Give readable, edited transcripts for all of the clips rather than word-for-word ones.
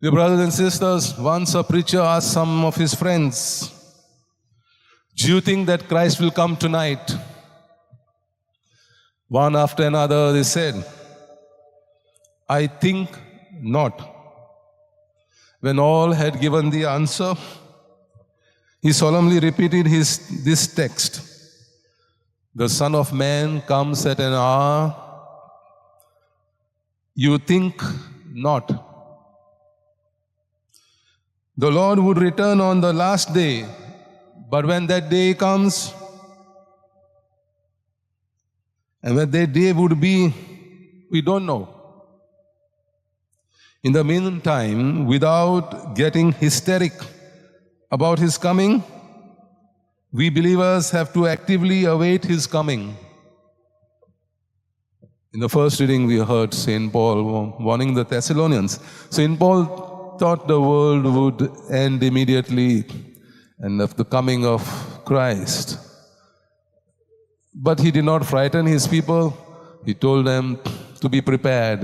Dear brothers and sisters, once a preacher asked some of his friends, "Do you think that Christ will come tonight?" One after another they said, "I think not." When all had given the answer, he solemnly repeated this text: "The Son of Man comes at an hour you think not." The Lord would return on the last day, but when that day comes, and when that day would be, we don't know. In the meantime, without getting hysteric about His coming, we believers have to actively await His coming. In the first reading, we heard St. Paul warning the Thessalonians. St. Paul thought the world would end immediately and of the coming of Christ. But he did not frighten his people. He told them to be prepared.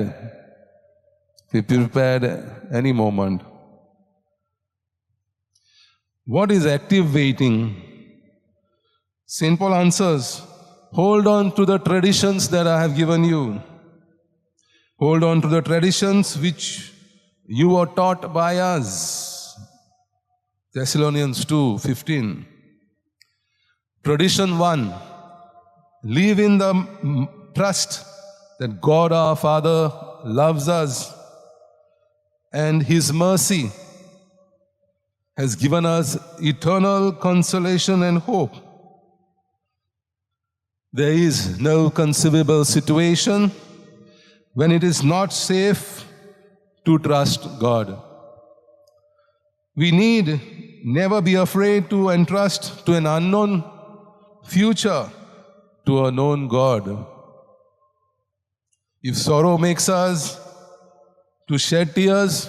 Be prepared any moment. What is active waiting? St. Paul answers, hold on to the traditions that I have given you. Hold on to the traditions which you were taught by us. Thessalonians 2:15. Tradition 1. Live in the trust that God our Father loves us and His mercy has given us eternal consolation and hope. There is no conceivable situation when it is not safe to trust God. We need never be afraid to entrust to an unknown future to a known God. If sorrow makes us to shed tears,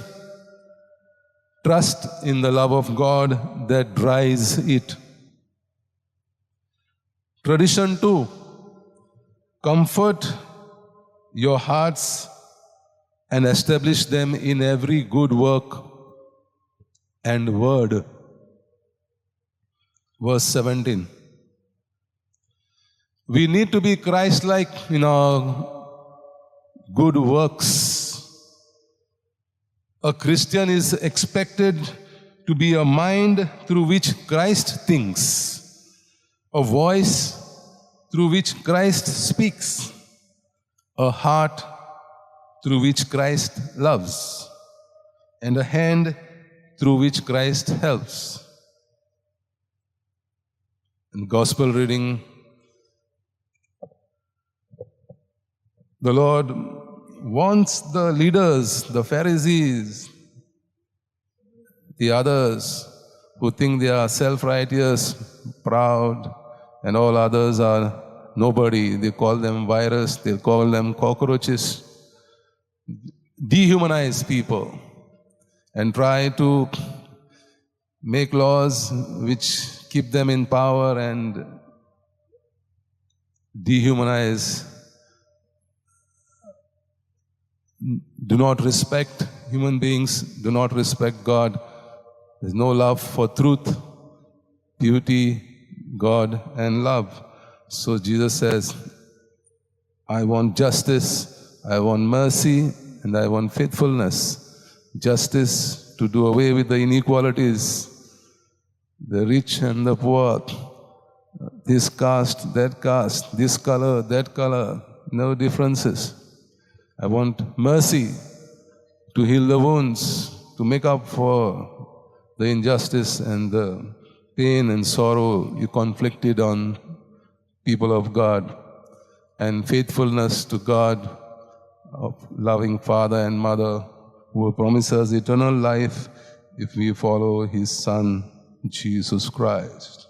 trust in the love of God that dries it. Tradition 2. Comfort your hearts and establish them in every good work and word. Verse 17. We need to be Christ-like in our good works. A Christian is expected to be a mind through which Christ thinks, a voice through which Christ speaks, a heart through which Christ loves, and a hand through which Christ helps. In Gospel reading, the Lord wants the leaders, the Pharisees, the others who think they are self-righteous, proud, and all others are nobody. They call them virus, they call them cockroaches. Dehumanize people and try to make laws which keep them in power and dehumanize. Do not respect human beings, do not respect God. There's no love for truth, beauty, God, and love. So Jesus says, I want justice, I want mercy, and I want faithfulness. Justice to do away with the inequalities, the rich and the poor, this caste, this color, that color, no differences. I want mercy to heal the wounds, to make up for the injustice and the pain and sorrow you conflicted on people of God, and faithfulness to God, of loving Father and Mother who promises eternal life if we follow His Son, Jesus Christ.